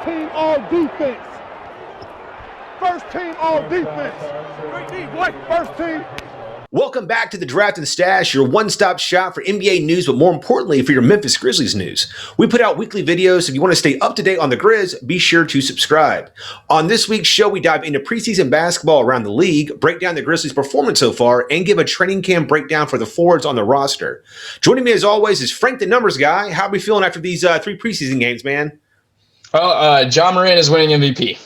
team all defense. First team all defense. Great team, boy. First team. Welcome back to the Draft and Stash, your one-stop shop for NBA news, but more importantly, for your Memphis Grizzlies news. We put out weekly videos. If you want to stay up to date on the Grizz, be sure to subscribe. On this week's show, we dive into preseason basketball around the league, break down the Grizzlies' performance so far, and give a training camp breakdown for the forwards on the roster. Joining me, as always, is Frank, the numbers guy. How are we feeling after these 3 preseason games, man? Well, John Moran is winning MVP.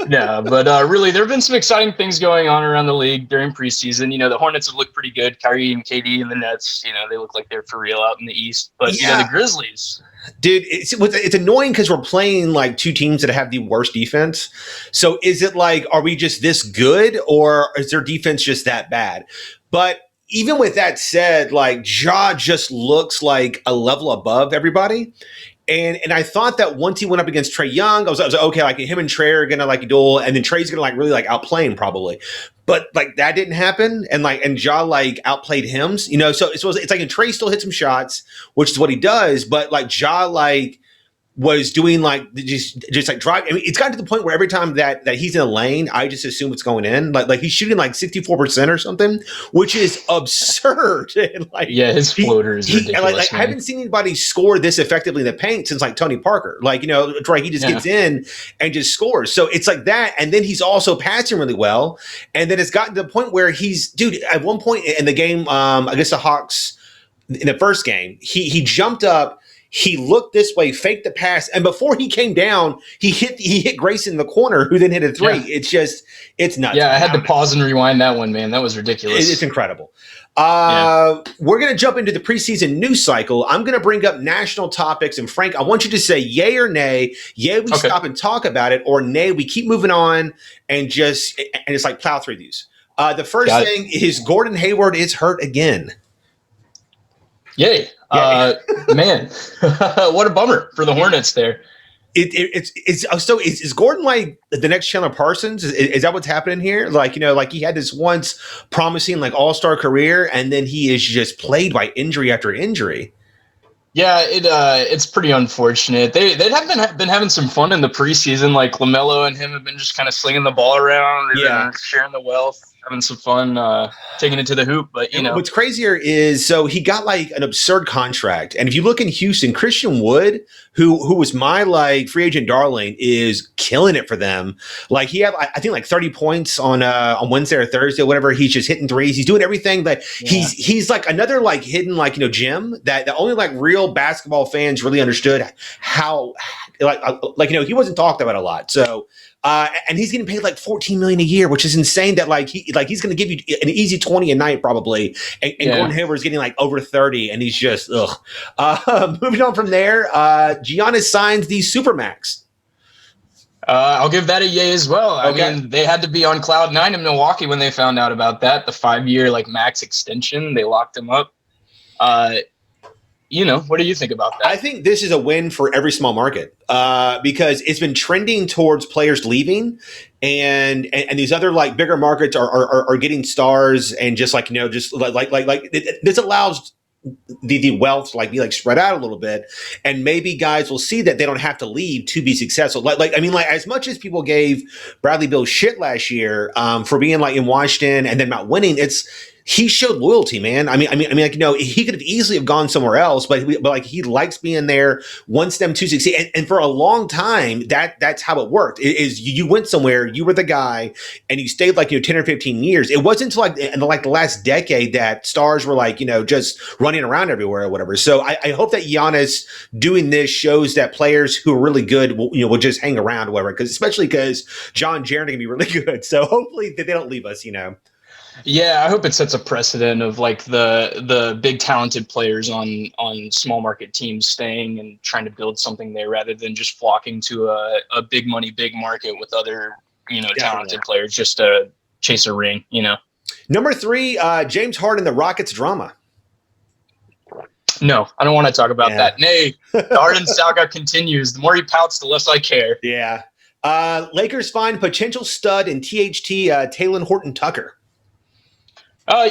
Yeah, but really, there have been some exciting things going on around the league during preseason. You know, the Hornets have looked pretty good. Kyrie and KD and the Nets, you know, they look like they're for real out in the East. But, you know, the Grizzlies. Dude, it's annoying because we're playing like 2 teams that have the worst defense. So is it like, are we just this good, or is their defense just that bad? But even with that said, like, Ja just looks like a level above everybody. And I thought that once he went up against Trae Young, I was like, okay, like him and Trae are gonna like duel, and then Trae's gonna like really like outplay him probably. But like that didn't happen, and Ja like outplayed him, you know. So it's like, and Trae still hit some shots, which is what he does, but like Ja like was doing like just like drive. I mean, it's gotten to the point where every time that he's in a lane, I just assume it's going in. Like he's shooting like 64% or something, which is absurd. And like, yeah, his floater is ridiculous. Like I haven't seen anybody score this effectively in the paint since like Tony Parker. Like, you know, right? He just gets in and just scores. So it's like that, and then he's also passing really well. And then it's gotten to the point where he's, dude, at one point in the game, I guess the Hawks in the first game, he jumped up. He looked this way, faked the pass, and before he came down, he hit Grayson in the corner, who then hit a 3. Yeah. It's nuts. Yeah, I had to pause and rewind that one, man. That was ridiculous. It's incredible. We're going to jump into the preseason news cycle. I'm going to bring up national topics, and Frank, I want you to say yay or nay. Yay, we stop and talk about it, or nay, we keep moving on and it's like plow through these. The first thing is Gordon Hayward is hurt again. Yay. Man, what a bummer for the Hornets there. Is Gordon like the next Chandler Parsons? Is that what's happening here? Like, you know, like he had this once promising like all-star career, and then he is just plagued by injury after injury. Yeah, it's pretty unfortunate. They have been having some fun in the preseason. Like LaMelo and him have been just kind of slinging the ball around, sharing the wealth, having some fun, taking it to the hoop. But you know, what's crazier is, so he got like an absurd contract, and if you look in Houston, Christian Wood, who was my like free agent darling, is killing it for them. Like he had, I think, like 30 points on Wednesday or Thursday, or whatever. He's just hitting threes. He's doing everything that he's like another like hidden like, you know, gem that only like real basketball fans really understood how like you know, he wasn't talked about a lot. So and he's getting paid like $14 million a year, which is insane. That he's going to give you an easy 20 a night probably, and Gordon Hayward is getting like over 30, and he's just moving on from there. Giannis signs the Supermax. I'll give that a yay as well. I mean, they had to be on cloud 9 in Milwaukee when they found out about that. The 5-year like max extension, they locked him up. You know, what do you think about that? I think this is a win for every small market because it's been trending towards players leaving, and these other like bigger markets are getting stars, and just like, you know, just like this allows the wealth to like be like spread out a little bit, and maybe guys will see that they don't have to leave to be successful. Like I mean, like as much as people gave Bradley Beal shit last year for being like in Washington and then not winning, he showed loyalty, man. I mean, like, you know, he could have easily have gone somewhere else, but like he likes being there, wants them to succeed, and for a long time, that's how it worked. Is you went somewhere, you were the guy, and you stayed like, you know, 10 or 15 years. It wasn't until like in the last decade that stars were like, you know, just running around everywhere or whatever. So I hope that Giannis doing this shows that players who are really good will just hang around or whatever, especially because John Jaren can be really good. So hopefully they don't leave us, you know. Yeah, I hope it sets a precedent of like the big talented players on small market teams staying and trying to build something there rather than just flocking to a big money, big market with other, you know, talented players just to chase a ring, you know. Number 3, James Harden, the Rockets drama. No, I don't want to talk about that. Nay, the Harden saga continues. The more he pouts, the less I care. Yeah. Lakers find potential stud in THT, Talen Horton-Tucker.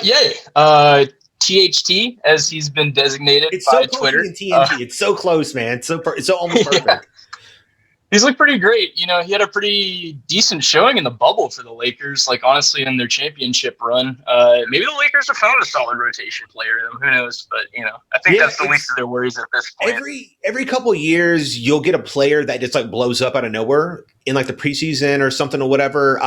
Yay. THT, as he's been designated It's by so close Twitter. to TNT. It's so close, man. It's so almost perfect. Yeah. He's looked pretty great. You know, he had a pretty decent showing in the bubble for the Lakers, like honestly in their championship run. Maybe the Lakers have found a solid rotation player in him. Who knows? But, you know, I think that's the least of their worries at this point. Every couple of years, you'll get a player that just like blows up out of nowhere in like the preseason or something or whatever.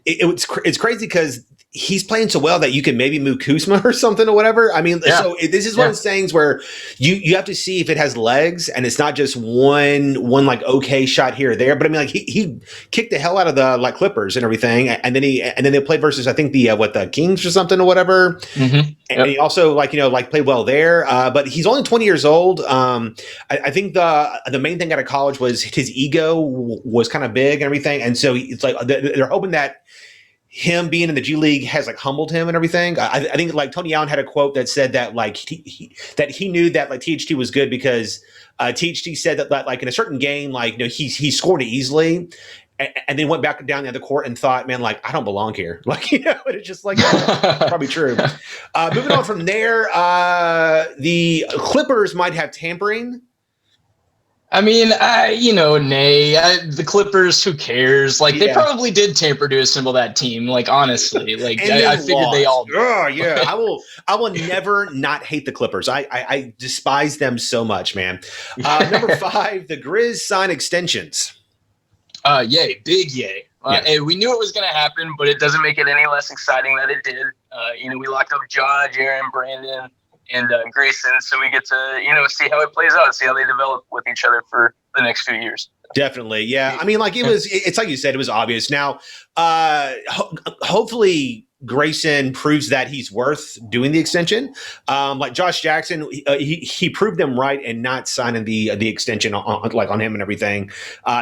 It's crazy because he's playing so well that you can maybe move Kuzma or something or whatever. I mean, so this is one of those things where you have to see if it has legs and it's not just one like okay shot here or there. But I mean, like he kicked the hell out of the like Clippers and everything, and then they played versus I think the Kings or something or whatever. Mm-hmm. And he also played well there. But he's only 20 years old. I think the main thing out of college was his ego was kind of big and everything, and so it's like they're hoping that him being in the G League has like humbled him and everything. I think like Tony Allen had a quote that said that like he knew that like THT was good because THT said that like in a certain game, like he scored it easily and then went back down the other court and thought, man, like I don't belong here. Like, it's just like probably true. Moving on from there, the Clippers might have tampering. I mean, the Clippers, who cares? Like, they probably did tamper to assemble that team. Like, honestly, like I figured they all. Oh yeah, I will never not hate the Clippers. I despise them so much, man. Number 5, the Grizz sign extensions. Yay, big yay. And we knew it was going to happen, but it doesn't make it any less exciting that it did. We locked up Ja, Jaren, Brandon, and Grayson, so we get to see how it plays out, see how they develop with each other for the next few years. Definitely, yeah. I mean, like it's like you said, it was obvious. Now, hopefully Grayson proves that he's worth doing the extension. Like Josh Jackson, he proved them right and not signing the extension on him and everything.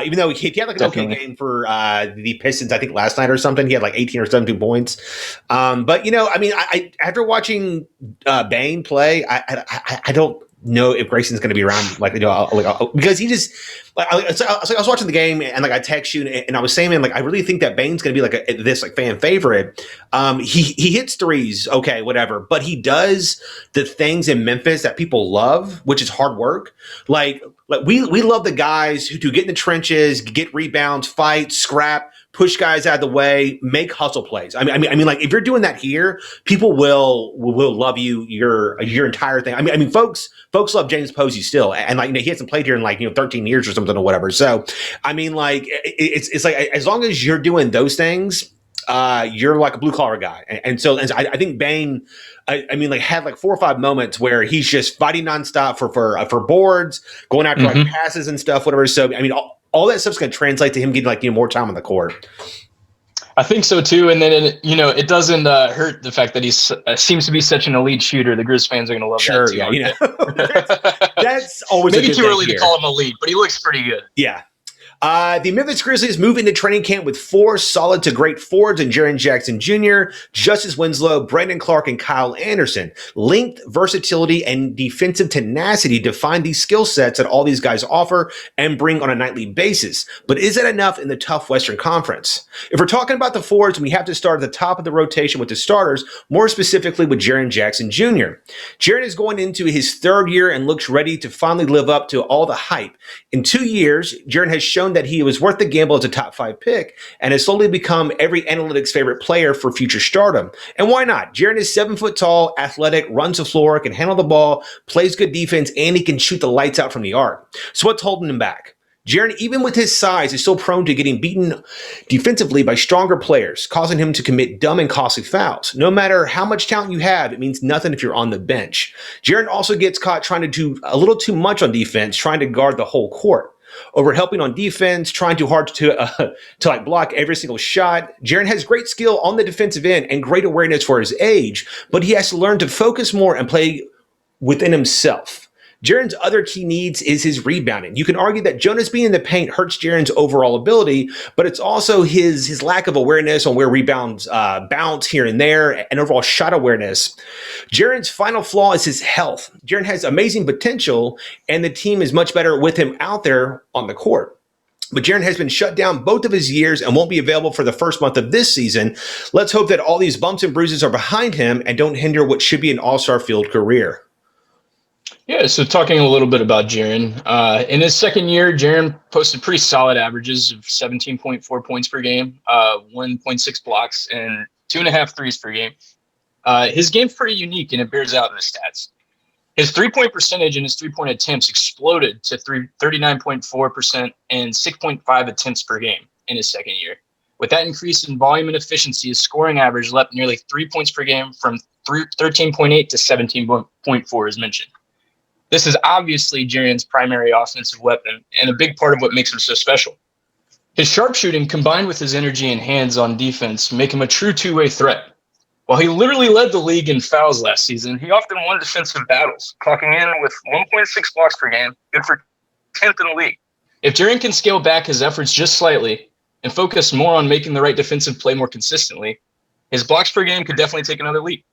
Even though he had like an okay game for the Pistons, I think last night or something, he had like 18 or 17 points. But I mean, I after watching Bane play, I don't know if Grayson's going to be around because he just I was watching the game and like I text you and I was saying, man, like I really think that Bane's going to be like this fan favorite. He hits threes, okay, whatever, but he does the things in Memphis that people love, which is hard work. Like we love the guys who get in the trenches, get rebounds, fight, scrap, push guys out of the way, make hustle plays. I mean, like if you're doing that here, people will love you your entire thing. I mean, folks love James Posey still, and like he hasn't played here in like 13 years or something or whatever. So, I mean, like it's like as long as you're doing those things, you're like a blue collar guy, and so I think Bane. I mean, like had like 4 or 5 moments where he's just fighting nonstop for boards, going after like passes and stuff, whatever. So, I mean, all that stuff's going to translate to him getting like more time on the court. I think so too, and then it doesn't hurt the fact that he seems to be such an elite shooter. The Grizz fans are going to love that too. That's always maybe too early to call him elite, but he looks pretty good. Yeah. The Memphis Grizzlies move into training camp with 4 solid to great forwards in Jaren Jackson Jr., Justise Winslow, Brandon Clarke, and Kyle Anderson. Length, versatility, and defensive tenacity define these skill sets that all these guys offer and bring on a nightly basis. But is that enough in the tough Western Conference? If we're talking about the forwards, we have to start at the top of the rotation with the starters, more specifically with Jaren Jackson Jr. Jaren is going into his 3rd year and looks ready to finally live up to all the hype. In 2 years, Jaren has shown that he was worth the gamble as a top 5 pick and has slowly become every analytics favorite player for future stardom. And why not? Jaren is 7 foot tall, athletic, runs the floor, can handle the ball, plays good defense, and he can shoot the lights out from the arc. So what's holding him back? Jaren, even with his size, is still prone to getting beaten defensively by stronger players, causing him to commit dumb and costly fouls. No matter how much talent you have, it means nothing if you're on the bench. Jaren also gets caught trying to do a little too much on defense, trying to guard the whole court. Over helping on defense, trying too hard to like block every single shot. Jaren has great skill on the defensive end and great awareness for his age, but he has to learn to focus more and play within himself. Jaren's other key needs is his rebounding. You can argue that Jonas being in the paint hurts Jaren's overall ability, but it's also his lack of awareness on where rebounds bounce here and there and overall shot awareness. Jaren's final flaw is his health. Jaren has amazing potential, and the team is much better with him out there on the court. But Jaren has been shut down both of his years and won't be available for the first month of this season. Let's hope that all these bumps and bruises are behind him and don't hinder what should be an all-star field career. Yeah, so talking a little bit about Jaren. In his second year, Jaren posted pretty solid averages of 17.4 points per game, 1.6 blocks, and 2.5 threes per game. His game's pretty unique, and it bears out in the stats. His three-point percentage and his three-point attempts exploded to 39.4% and 6.5 attempts per game in his second year. With that increase in volume and efficiency, his scoring average leapt nearly 3 points per game from 13.8 to 17.4, as mentioned. This is obviously Jaren's primary offensive weapon and a big part of what makes him so special. His sharpshooting combined with his energy and hands on defense make him a true two-way threat. While he literally led the league in fouls last season, he often won defensive battles, clocking in with 1.6 blocks per game, good for 10th in the league. If Jaren can scale back his efforts just slightly and focus more on making the right defensive play more consistently, his blocks per game could definitely take another leap.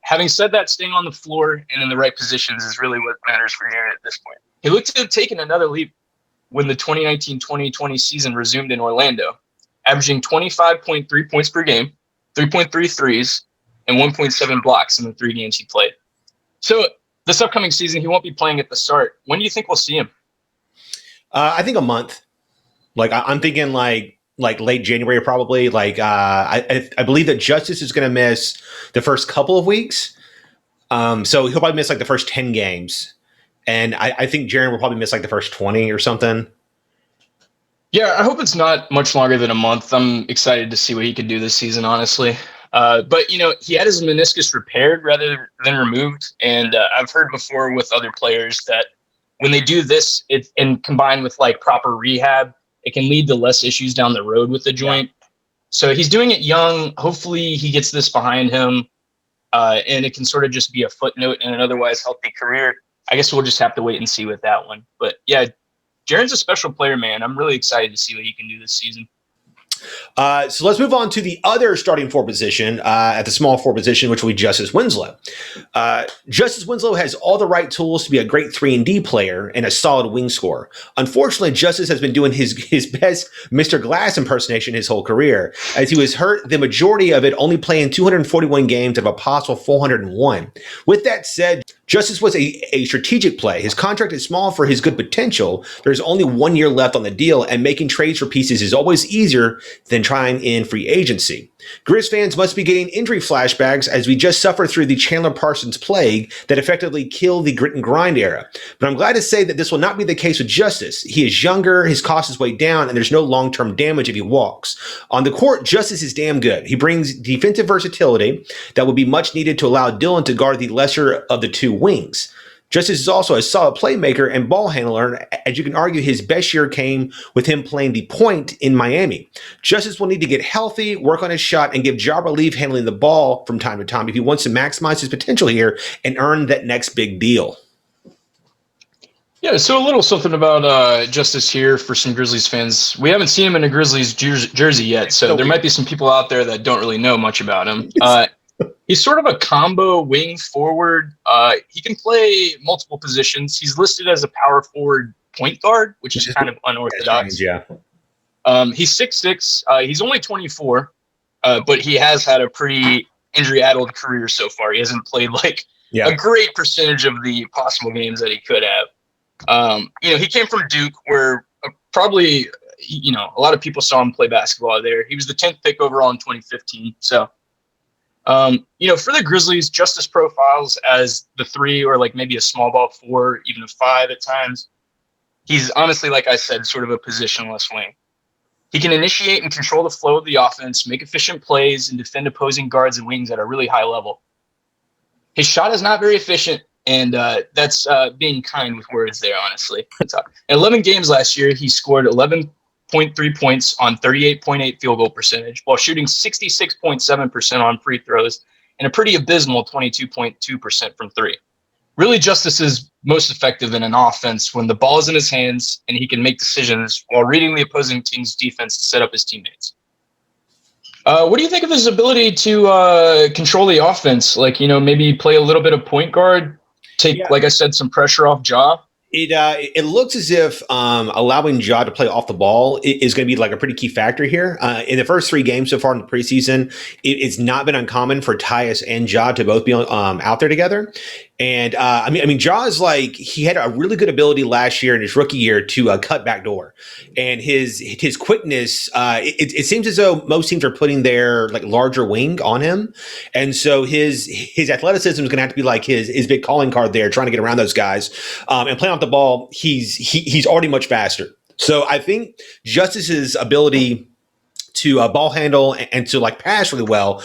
Having said that, staying on the floor and in the right positions is really what matters for Jaren at this point. He looked to have taken another leap when the 2019-2020 season resumed in Orlando, averaging 25.3 points per game, 3.3 threes, and 1.7 blocks in the 3 games he played. So this upcoming season, he won't be playing at the start. When do you think we'll see him? I think a month. I'm thinking like late January, probably. I believe that Justise is going to miss the first couple of weeks. So he'll probably miss like the first 10 games. And I think Jaren will probably miss like the first 20 or something. Yeah, I hope it's not much longer than a month. I'm excited to see what he could do this season, honestly. But, he had his meniscus repaired rather than removed. And I've heard before with other players that when they do this, and combined with like proper rehab, it can lead to less issues down the road with the joint. Yeah. So he's doing it young. Hopefully he gets this behind him and it can sort of just be a footnote in an otherwise healthy career. I guess we'll just have to wait and see with that one. But yeah, Jaren's a special player, man. I'm really excited to see what he can do this season. So let's move on to the other starting 4 position at the small 4 position, which will be Justise Winslow. Justise Winslow has all the right tools to be a great 3-and-D player and a solid wing scorer. Unfortunately, Justise has been doing his best Mr. Glass impersonation his whole career, as he was hurt the majority of it, only playing 241 games out of a possible 401. With that said, Justise was a strategic play. His contract is small for his good potential. There's only 1 year left on the deal, and making trades for pieces is always easier than trying in free agency. Grizz fans must be getting injury flashbacks as we just suffer through the Chandler Parsons plague that effectively killed the grit and grind era. But I'm glad to say that this will not be the case with Justise. He is younger, his cost is way down, and there's no long-term damage if he walks. On the court, Justise is damn good. He brings defensive versatility that will be much needed to allow Dillon to guard the lesser of the 2 wings. Justise is also a solid playmaker and ball handler, as you can argue his best year came with him playing the point in Miami. Justise will need to get healthy, work on his shot, and give job relief handling the ball from time to time if he wants to maximize his potential here and earn that next big deal. Yeah, so a little something about Justise here for some Grizzlies fans. We haven't seen him in a Grizzlies jersey yet, so there might be some people out there that don't really know much about him. He's sort of a combo wing forward. He can play multiple positions. He's listed as a power forward point guard, which is kind of unorthodox. Yeah. He's 6'6". He's only 24, but he has had a pretty injury-addled career so far. He hasn't played a great percentage of the possible games that he could have. He came from Duke, where probably a lot of people saw him play basketball there. He was the 10th pick overall in 2015. So. For the Grizzlies, Justise profiles as the 3 or maybe a small ball 4, even a 5 at times. He's honestly, like I said, sort of a positionless wing. He can initiate and control the flow of the offense, make efficient plays, and defend opposing guards and wings at a really high level. His shot is not very efficient, and that's being kind with words there, honestly. In 11 games last year, he scored 11.3 points on 38.8 field goal percentage while shooting 66.7% on free throws and a pretty abysmal 22.2% from 3. Really, Justise is most effective in an offense when the ball is in his hands and he can make decisions while reading the opposing team's defense to set up his teammates. What do you think of his ability to control the offense? Maybe play a little bit of point guard, take, like I said, some pressure off Ja? It looks as if allowing Ja to play off the ball is going to be like a pretty key factor here. In the first 3 games so far in the preseason, it's not been uncommon for Tyus and Ja to both be out there together. And I mean, Ja is like, he had a really good ability last year in his rookie year to cut back door, and his quickness. It seems as though most teams are putting their like larger wing on him, and so his athleticism is going to have to be like his big calling card there, trying to get around those guys and playing off the ball. He's already much faster. So I think Justice's ability to ball handle and to like pass really well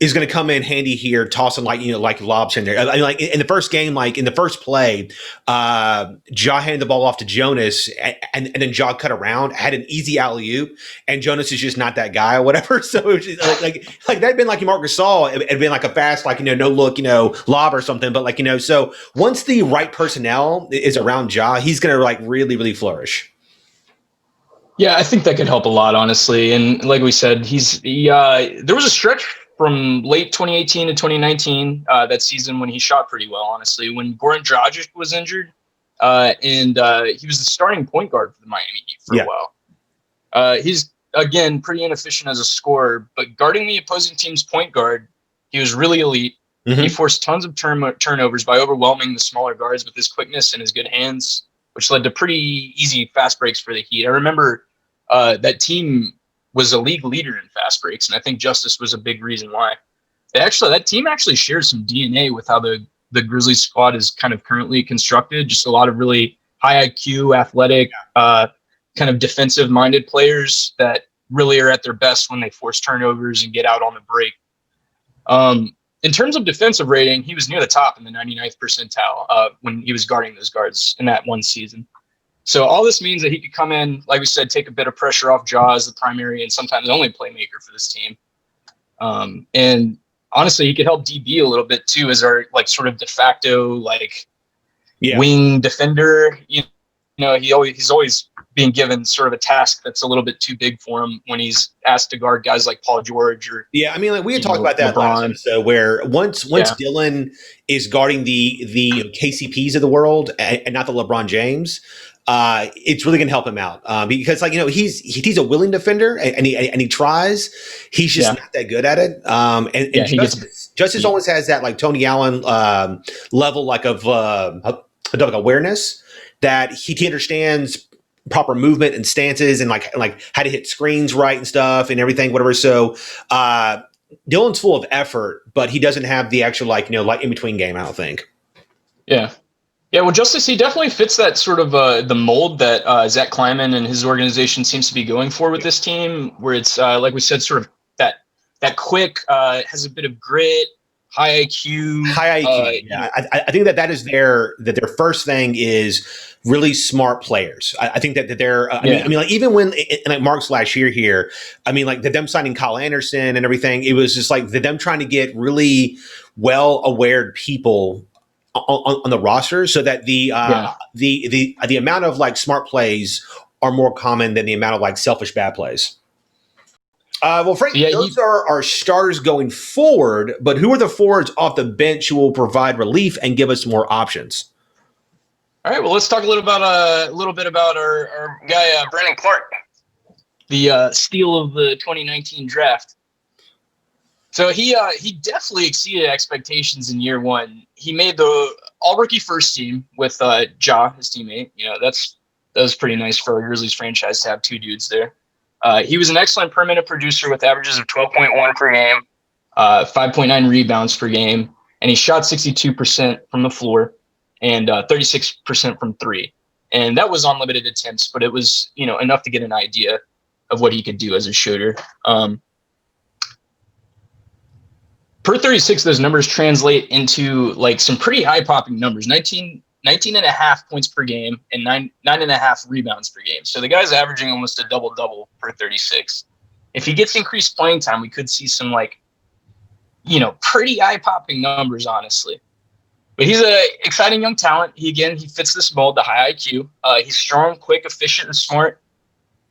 is going to come in handy here, tossing like lobs in there. I mean, like in the first game, like in the first play, Ja handed the ball off to Jonas, and then Ja cut around, had an easy alley oop, and Jonas is just not that guy or whatever. So it was just like that'd been like Marc Gasol, it'd been like a fast no look lob or something. But so once the right personnel is around Ja, he's going to like really really flourish. Yeah, I think that could help a lot, honestly. And like we said, there was a stretch from late 2018 to 2019, that season when he shot pretty well, honestly, when Goran Dragic was injured, and he was the starting point guard for the Miami Heat for a while. He's, again, pretty inefficient as a scorer, but guarding the opposing team's point guard, he was really elite. Mm-hmm. He forced tons of turnovers by overwhelming the smaller guards with his quickness and his good hands, which led to pretty easy fast breaks for the Heat. I remember that team was a league leader in fast breaks, and I think Justise was a big reason why. That team actually shares some DNA with how the Grizzlies squad is kind of currently constructed. Just a lot of really high IQ, athletic, kind of defensive-minded players that really are at their best when they force turnovers and get out on the break. In terms of defensive rating, he was near the top in the 99th percentile when he was guarding those guards in that one season. So all this means that he could come in, like we said, take a bit of pressure off Ja as the primary and sometimes only playmaker for this team. And honestly, he could help DB a little bit too as our like sort of de facto wing defender. He's always being given sort of a task that's a little bit too big for him when he's asked to guard guys like Paul George or I mean, like we had talked about that last episode, where once Dylan is guarding the KCPs of the world and not the LeBron James, it's really going to help him out because he's a willing defender and he tries. He's just not that good at it. And Justise always has that like Tony Allen level of awareness that he understands proper movement and stances and like how to hit screens right and stuff and everything, whatever. So Dylan's full of effort, but he doesn't have the actual in between game, I don't think. Yeah. Yeah, well, Justise, he definitely fits that sort of the mold that Zach Kleiman and his organization seems to be going for with this team, where it's like we said, sort of that quick, has a bit of grit, high IQ. I think that is their first thing is really smart players. I think that they're. I mean, like even when in like Mark's last year here, I mean, like them signing Kyle Anderson and everything, it was just like them trying to get really well-aware people on the roster, so that the amount of like smart plays are more common than the amount of like selfish bad plays. Well, Frank, those are our starters going forward, but who are the forwards off the bench who will provide relief and give us more options? All right, well, let's talk a little bit about our guy Brandon Clarke, the steal of the 2019 draft. So he definitely exceeded expectations in year one. He made the all-rookie first team with Ja, his teammate. That was pretty nice for a Grizzlies franchise to have two dudes there. He was an excellent per minute producer with averages of 12.1 per game, 5.9 rebounds per game, and he shot 62% from the floor and 36% from three. And that was on limited attempts, but it was enough to get an idea of what he could do as a shooter. Per 36, those numbers translate into like some pretty eye-popping numbers. 19 and a half points per game and nine and a half rebounds per game. So the guy's averaging almost a double-double per 36. If he gets increased playing time, we could see some pretty eye-popping numbers, honestly. But he's an exciting young talent. He fits this mold, the high IQ. He's strong, quick, efficient, and smart.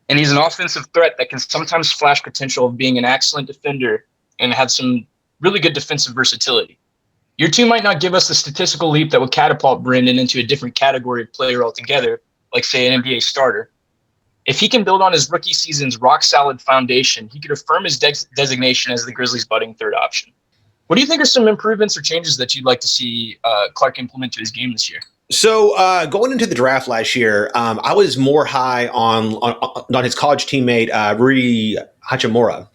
And he's an offensive threat that can sometimes flash potential of being an excellent defender and have some really good defensive versatility. Your team might not give us the statistical leap that would catapult Brandon into a different category of player altogether, like, say, an NBA starter. If he can build on his rookie season's rock-solid foundation, he could affirm his designation as the Grizzlies' budding third option. What do you think are some improvements or changes that you'd like to see Clarke implement to his game this year? So going into the draft last year, I was more high on his college teammate, Rui Hachimura.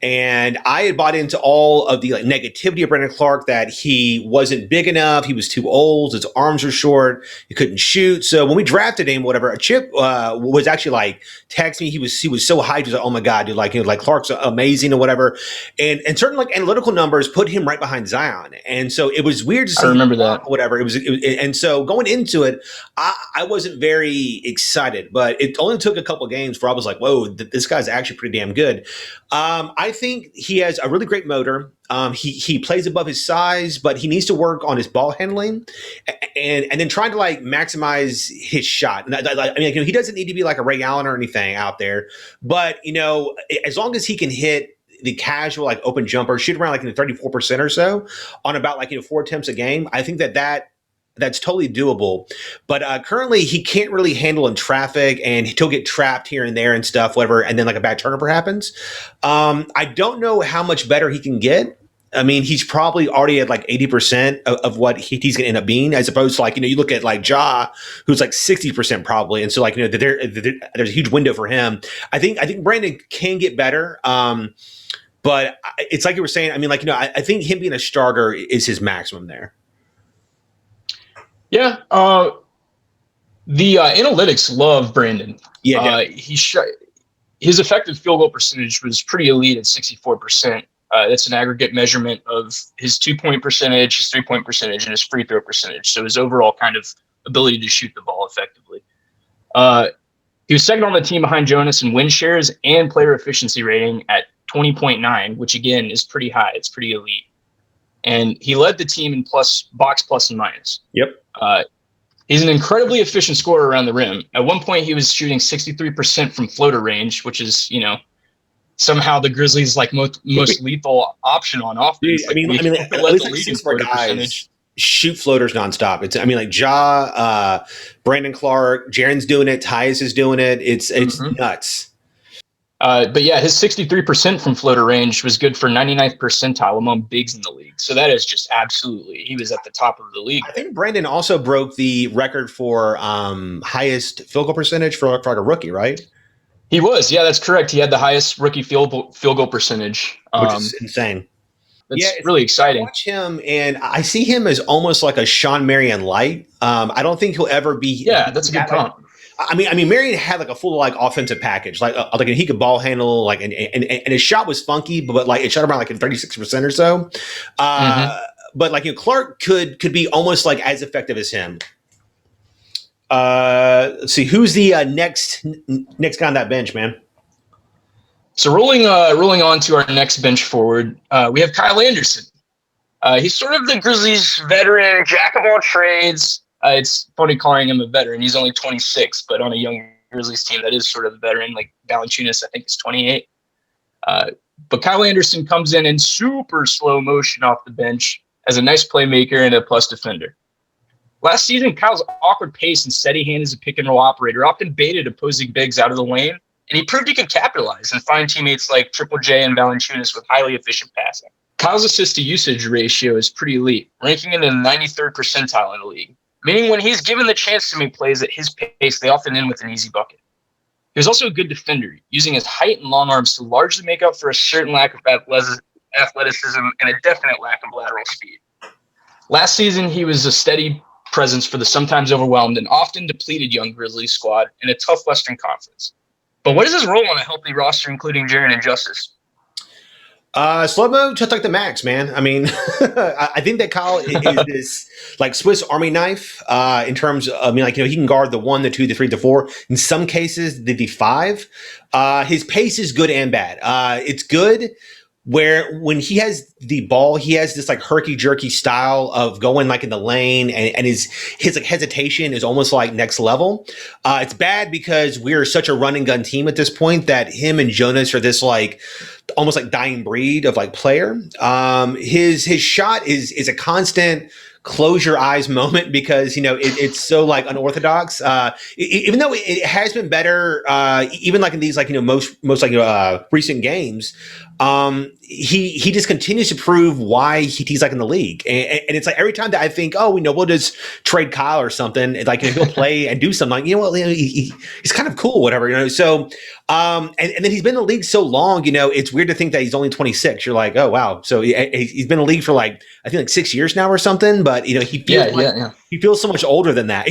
And I had bought into all of the negativity of Brandon Clarke, that he wasn't big enough, he was too old, his arms were short, he couldn't shoot. So when we drafted him, whatever, Chip was actually texting me. He was so hyped. He was like, "Oh my god, dude! Like Clarke's amazing or whatever." And certain analytical numbers put him right behind Zion. And so it was weird to see. I remember that. Whatever it was, and so going into it, I wasn't very excited. But it only took a couple of games where I was like, "Whoa, this guy's actually pretty damn good." I think he has a really great motor. He plays above his size, but he needs to work on his ball handling and then trying to maximize his shot. He doesn't need to be like a Ray Allen or anything out there, but as long as he can hit the casual open jumper, shoot around in the 34% or so on about 4 attempts a game, I think that's totally doable. But currently he can't really handle in traffic, and he'll get trapped here and there and stuff, whatever. And then a bad turnover happens. I don't know how much better he can get. I mean, he's probably already at 80% of what he's going to end up being, as opposed to you look at Ja, who's 60% probably. And so there's a huge window for him. I think Brandon can get better. But it's like you were saying, I think him being a starter is his maximum there. Yeah, the analytics love Brandon. Yeah, his effective field goal percentage was pretty elite at 64%. That's an aggregate measurement of his 2-point percentage, his 3-point percentage, and his free throw percentage. So his overall kind of ability to shoot the ball effectively. He was second on the team behind Giannis in win shares and player efficiency rating at 20.9, which again is pretty high. It's pretty elite. And he led the team in box plus and minus. Yep. He's an incredibly efficient scorer around the rim. At one point, he was shooting 63% from floater range, which is, somehow the Grizzlies' most lethal option on offense. At least for guys shoot floaters nonstop. It's Brandon Clarke, Jaren's doing it, Tyus is doing it. It's nuts. But yeah, his 63% from floater range was good for 99th percentile among bigs in the league. So that is just absolutely, he was at the top of the league. I think Brandon also broke the record for highest field goal percentage for a rookie, right? He was. Yeah, that's correct. He had the highest rookie field goal percentage. Which is insane. It's really exciting. I watch him, and I see him as almost like a Sean Marion light. I don't think he'll ever be. Yeah, that's a good comp. I mean, Marion had a full offensive package, he could ball handle, and his shot was funky, but it shot around 36% or so. But Clarke could be almost as effective as him. Let's see, who's the next guy on that bench, man? So rolling on to our next bench forward, we have Kyle Anderson. He's sort of the Grizzlies' veteran, jack of all trades. It's funny calling him a veteran. He's only 26, but on a young Grizzlies team that is sort of a veteran, Valanciunas, I think, is 28. But Kyle Anderson comes in super slow motion off the bench as a nice playmaker and a plus defender. Last season, Kyle's awkward pace and steady hand as a pick-and-roll operator often baited opposing bigs out of the lane, and he proved he could capitalize and find teammates like Triple J and Valanciunas with highly efficient passing. Kyle's assist-to-usage ratio is pretty elite, ranking in the 93rd percentile in the league, meaning when he's given the chance to make plays at his pace, they often end with an easy bucket. He was also a good defender, using his height and long arms to largely make up for a certain lack of athleticism and a definite lack of lateral speed. Last season, he was a steady presence for the sometimes overwhelmed and often depleted young Grizzlies squad in a tough Western Conference. But what is his role on a healthy roster, including Jaren and Justise? Slow-mo, just like the max, man. I mean, I think that Kyle is this Swiss Army knife in terms of, he can guard the 1, the 2, the 3, the 4. In some cases, the 5. His pace is good and bad. It's good where when he has the ball, he has this like herky jerky style of going like in the lane, and his like hesitation is almost like next level. It's bad because we're such a run and gun team at this point that him and Jonas are this like almost like dying breed of like player. His shot is a constant close your eyes moment because it's so like unorthodox. Even though it has been better, even like in these like most like recent games, he just continues to prove why he's like in the league, and it's like every time that I think, oh, we'll just trade Kyle or something, like he'll play and do something, like he's kind of cool, whatever, So and then he's been in the league so long, it's weird to think that he's only 26. You're like, oh wow, so he's been in the league for like I think like 6 years now or something, but he feels he feels so much older than that.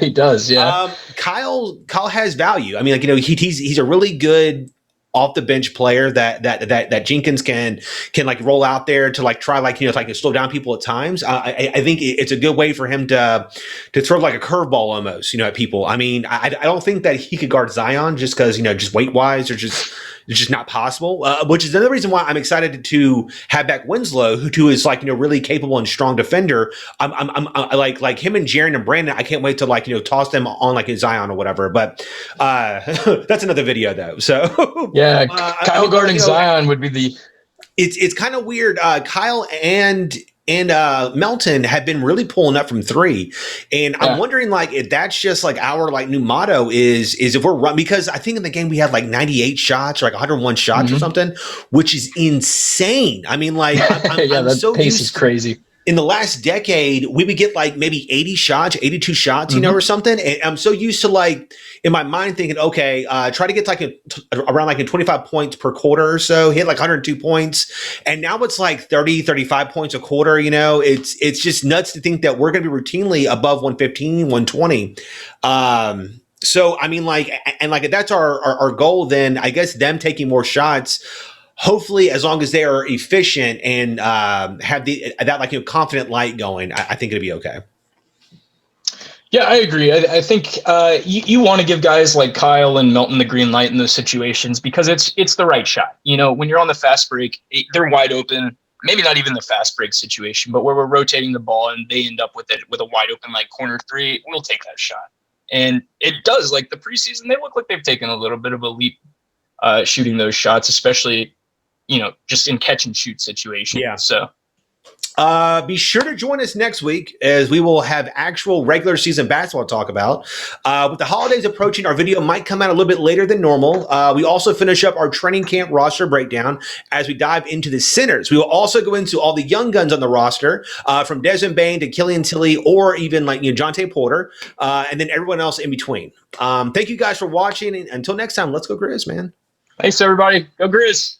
He does, yeah. Kyle has value. I mean, like he's a really good off the bench player that Jenkins can like roll out there to like try like like slow down people at times. I think it's a good way for him to throw like a curveball almost at people. I mean, I don't think that he could guard Zion just because just weight wise or just it's just not possible. Which is another reason why I'm excited to have back Winslow, who is like really capable and strong defender. I like him and Jaren and Brandon. I can't wait to like toss them on like a Zion or whatever. But that's another video though. So yeah, Kyle guarding Zion would be the. It's kind of weird. Kyle and Melton have been really pulling up from three, and I'm wondering like if that's just like our like new motto is if we're run, because I think in the game we had like 98 shots or like 101 shots or something, which is insane. I mean, like I'm that so pace is crazy. In the last decade, we would get like maybe 80 shots, 82 shots, or something. And I'm so used to like in my mind thinking, okay, try to get like around like 25 points per quarter or so, hit like 102 points. And now it's like 30, 35 points a quarter. It's just nuts to think that we're going to be routinely above 115, 120. So, I mean, like, and like, if that's our goal, then I guess them taking more shots, hopefully, as long as they are efficient and have that like confident light going, I think it'll be okay. Yeah, I agree. I think you want to give guys like Kyle and Melton the green light in those situations because it's the right shot. When you're on the fast break, they're wide open. Maybe not even the fast break situation, but where we're rotating the ball and they end up with a wide open like corner three, we'll take that shot. And it does, like the preseason, they look like they've taken a little bit of a leap shooting those shots, especially just in catch and shoot situations. Yeah. So be sure to join us next week as we will have actual regular season basketball to talk about. With the holidays approaching, our video might come out a little bit later than normal. We also finish up our training camp roster breakdown as we dive into the centers. We will also go into all the young guns on the roster, from Desmond Bain to Killian Tilly, or even like Jonte Porter, and then everyone else in between. Thank you guys for watching. And until next time, let's go Grizz, man. Thanks, everybody. Go Grizz.